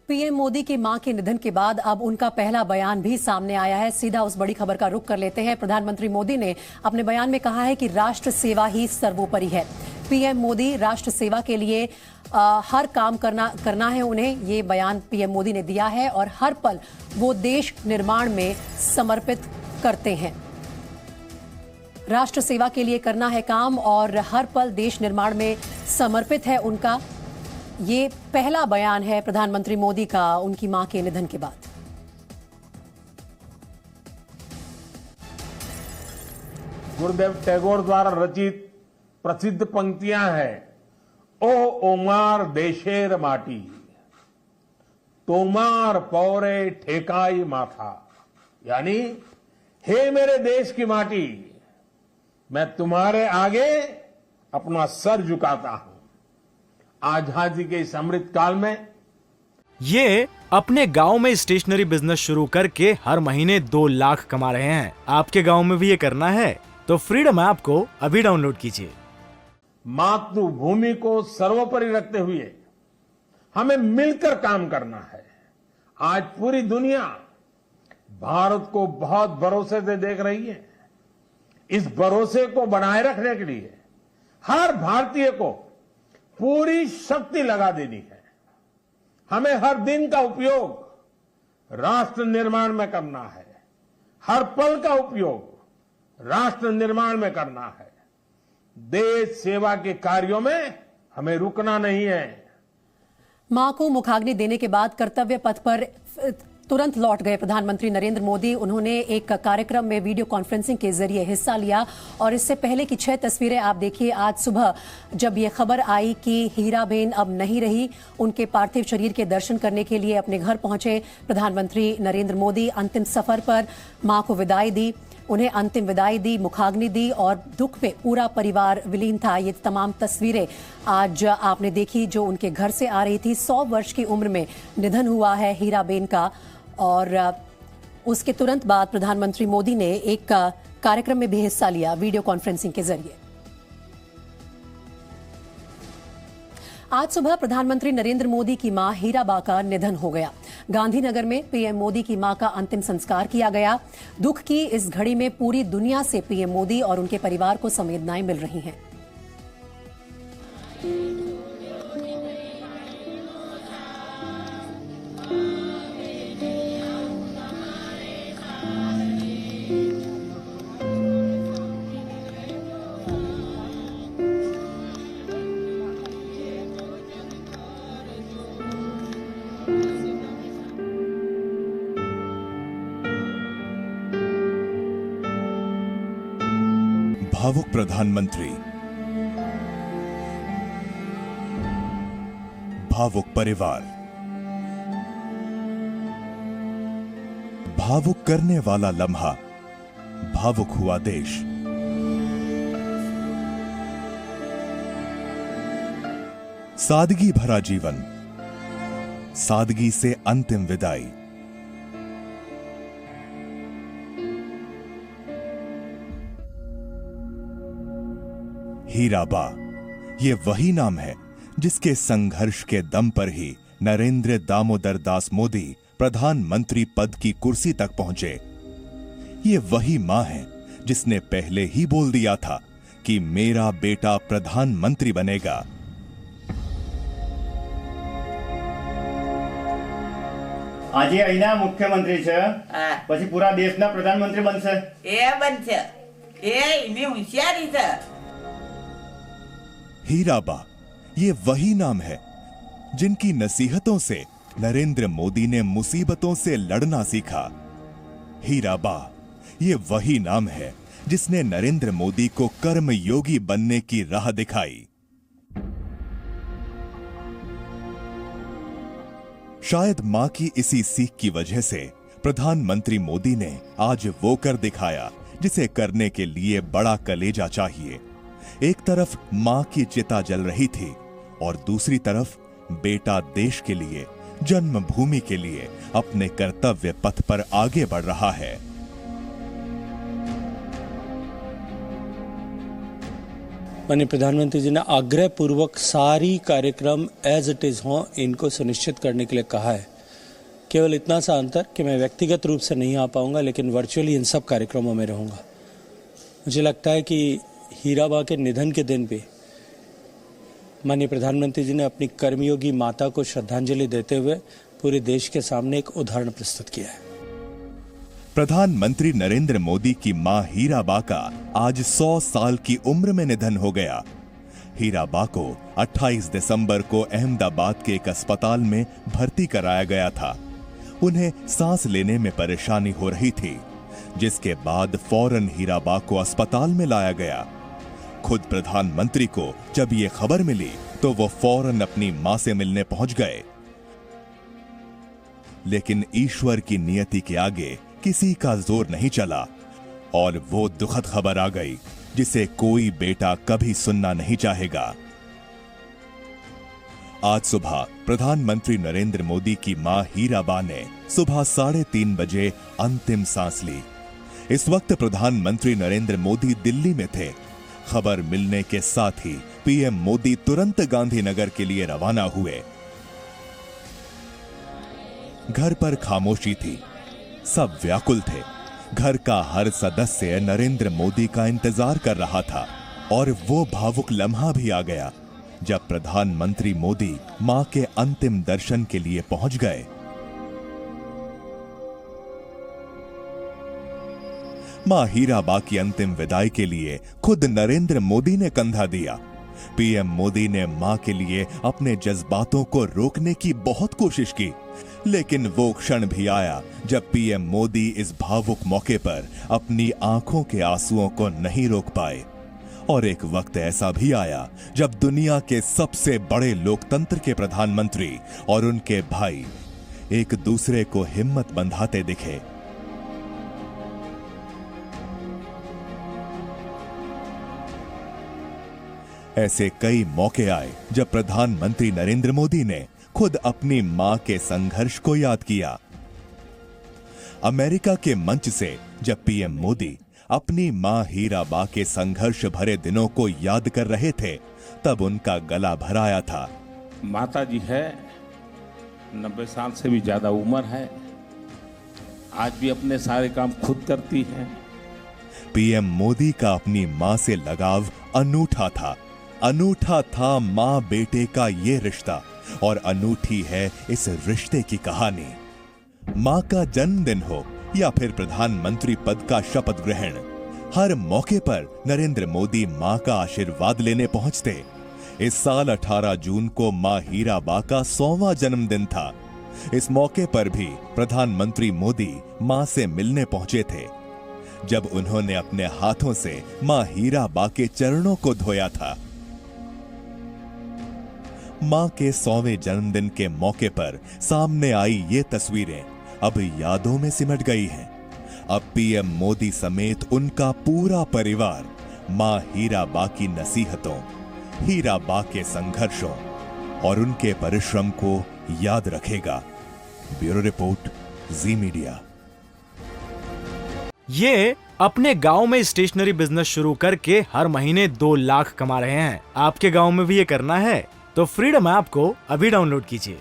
PM Modi की मां के निधन के बाद अब उनका पहला बयान भी सामने आया है। सीधा उस बड़ी खबर का रुख कर लेते हैं। प्रधानमंत्री मोदी ने अपने बयान में कहा है कि राष्ट्र सेवा ही सर्वोपरि है। पीएम मोदी राष्ट्र सेवा के लिए हर काम करना है उन्हें, ये बयान पीएम मोदी ने दिया है और हर पल वो देश निर्माण में समर्पित करते हैं। राष्ट्र सेवा के लिए करना है काम और हर पल देश निर्माण में समर्पित है उनका। ये पहला बयान है प्रधानमंत्री मोदी का उनकी मां के निधन के बाद। गुरुदेव टैगोर द्वारा रचित प्रसिद्ध पंक्तियां हैं, ओ ओमार देशेर माटी, तोमार पौरे ठेकाई माथा। यानी, हे मेरे देश की माटी, मैं तुम्हारे आगे अपना सर झुकाता हूं। आजादी के इस अमृत काल में ये अपने गांव में स्टेशनरी बिजनेस शुरू करके हर महीने 2 लाख कमा रहे हैं। आपके गांव में भी ये करना है तो फ्रीडम ऐप को अभी डाउनलोड कीजिए। मातृभूमि को सर्वोपरि रखते हुए हमें मिलकर काम करना है। आज पूरी दुनिया भारत को बहुत भरोसे से देख रही है। इस भरोसे को बनाए रखने के लिए हर भारतीय को पूरी शक्ति लगा देनी है। हमें हर दिन का उपयोग राष्ट्र निर्माण में करना है। हर पल का उपयोग राष्ट्र निर्माण में करना है। देश सेवा के कार्यों में हमें रुकना नहीं है। मां को मुखाग्नि देने के बाद कर्तव्य पथ पर तुरंत लौट गए प्रधानमंत्री नरेंद्र मोदी। उन्होंने एक कार्यक्रम में वीडियो कॉन्फ्रेंसिंग के जरिए हिस्सा लिया और इससे पहले की 6 तस्वीरें आप देखिए। आज सुबह जब ये खबर आई कि हीराबेन अब नहीं रही, उनके पार्थिव शरीर के दर्शन करने के लिए अपने घर पहुंचे प्रधानमंत्री नरेंद्र मोदी। अंतिम सफर पर मां को विदाई दी, उन्हें अंतिम विदाई दी, मुखाग्नि दी और दुख पे पूरा परिवार विलीन था। ये तमाम तस्वीरें आज आपने देखी जो उनके घर से आ रही थी। 100 वर्ष की उम्र में निधन हुआ है हीराबेन का और उसके तुरंत बाद प्रधानमंत्री मोदी ने एक कार्यक्रम में भी हिस्सा लिया वीडियो कॉन्फ्रेंसिंग के जरिए। आज सुबह प्रधानमंत्री नरेंद्र मोदी की मां हीराबा का निधन हो गया। गांधीनगर में पीएम मोदी की मां का अंतिम संस्कार किया गया। दुख की इस घड़ी में पूरी दुनिया से पीएम मोदी और उनके परिवार को संवेदनाएं मिल रही हैं। भावुक प्रधानमंत्री, भावुक परिवार, भावुक करने वाला लम्हा, भावुक हुआ देश। सादगी भरा जीवन, सादगी से अंतिम विदाई। हीराबा, ये वही नाम है जिसके संघर्ष के दम पर ही नरेंद्र दामोदर दास मोदी प्रधानमंत्री पद की कुर्सी तक पहुंचे। ये वही मां है जिसने पहले ही बोल दिया था कि मेरा बेटा प्रधानमंत्री बनेगा। આજે અહીંના મુખ્યમંત્રી છે, પછી પૂરા દેશના પ્રધાનમંત્રી બનશે। એ બનશે, એ એની હોશિયારી છે। हीराबा, ये वही नाम है जिनकी नसीहतों से नरेंद्र मोदी ने मुसीबतों से लड़ना सीखा। हीराबा, ये वही नाम है जिसने नरेंद्र मोदी को कर्मयोगी बनने की राह दिखाई। शायद मां की इसी सीख की वजह से प्रधानमंत्री मोदी ने आज वो कर दिखाया जिसे करने के लिए बड़ा कलेजा चाहिए। एक तरफ मां की चिता जल रही थी और दूसरी तरफ बेटा देश के लिए, जन्मभूमि के लिए अपने कर्तव्य पथ पर आगे बढ़ रहा है। माननीय प्रधानमंत्री जी ने आग्रह पूर्वक सारी कार्यक्रम एज इट इज हों, इनको सुनिश्चित करने के लिए कहा है। केवल इतना सा अंतर कि मैं व्यक्तिगत रूप से नहीं आ पाऊंगा, लेकिन वर्चुअली इन सब कार्यक्रमों में रहूंगा। मुझे लगता है कि हीराबा के निधन के दिन भी माननीय प्रधानमंत्री जी ने अपनी कर्मयोगी माता को श्रद्धांजलि देते हुए पूरे देश के सामने एक उदाहरण प्रस्तुत किया है। प्रधानमंत्री नरेंद्र मोदी की मां हीराबा का आज 100 साल की उम्र में निधन हो गया। हीराबा को 28 दिसंबर को अहमदाबाद के एक अस्पताल में भर्ती कराया गया था। उन्हें सांस लेने में परेशानी हो रही थी, जिसके बाद फौरन हीराबा को अस्पताल में लाया गया। खुद प्रधानमंत्री को जब ये खबर मिली तो वो फौरन अपनी मां से मिलने पहुंच गए। लेकिन ईश्वर की नियति के आगे किसी का जोर नहीं चला और वो दुखद खबर आ गई जिसे कोई बेटा कभी सुनना नहीं चाहेगा। आज सुबह प्रधानमंत्री नरेंद्र मोदी की मां हीराबा ने सुबह 3:30 बजे अंतिम सांस ली। इस वक्त प्रधानमंत्री नरेंद्र मोदी दिल्ली में थे। खबर मिलने के साथ ही पीएम मोदी तुरंत गांधीनगर के लिए रवाना हुए। घर पर खामोशी थी, सब व्याकुल थे। घर का हर सदस्य नरेंद्र मोदी का इंतजार कर रहा था और वो भावुक लम्हा भी आ गया जब प्रधानमंत्री मोदी मां के अंतिम दर्शन के लिए पहुंच गए। मां हीराबा की अंतिम विदाई के लिए खुद नरेंद्र मोदी ने कंधा दिया। पीएम मोदी ने मां के लिए अपने जज्बातों को रोकने की बहुत कोशिश की, लेकिन वो क्षण भी आया जब पीएम मोदी इस भावुक मौके पर अपनी आंखों के आंसुओं को नहीं रोक पाए। और एक वक्त ऐसा भी आया जब दुनिया के सबसे बड़े लोकतंत्र के प्रधानमंत्री और उनके भाई एक दूसरे को हिम्मत बंधाते दिखे। ऐसे कई मौके आए जब प्रधानमंत्री नरेंद्र मोदी ने खुद अपनी मां के संघर्ष को याद किया। अमेरिका के मंच से जब पीएम मोदी अपनी मां हीराबा के संघर्ष भरे दिनों को याद कर रहे थे, तब उनका गला भर आया था। माता जी है, 90 साल से भी ज्यादा उम्र है, आज भी अपने सारे काम खुद करती है। पीएम मोदी का अपनी मां से लगाव अनूठा था। अनूठा था मां बेटे का ये रिश्ता, और अनूठी है इस रिश्ते की कहानी। मां का जन्मदिन हो या फिर प्रधानमंत्री पद का शपथ ग्रहण, हर मौके पर नरेंद्र मोदी मां का आशीर्वाद लेने पहुंचते। इस साल 18 जून को मां हीराबा का 100वां जन्मदिन था। इस मौके पर भी प्रधानमंत्री मोदी मां से मिलने पहुंचे थे, जब उन्होंने अपने हाथों से मां हीराबा के चरणों को धोया था। मां के 100वें जन्मदिन के मौके पर सामने आई ये तस्वीरें अब यादों में सिमट गई हैं। अब पीएम मोदी समेत उनका पूरा परिवार मां हीराबा की नसीहतों, हीराबा के संघर्षों और उनके परिश्रम को याद रखेगा। ब्यूरो रिपोर्ट, जी मीडिया। ये अपने गांव में स्टेशनरी बिजनेस शुरू करके हर महीने 2 लाख कमा रहे हैं। आपके गांव में भी ये करना है तो फ्रीडम ऐप को अभी डाउनलोड कीजिए।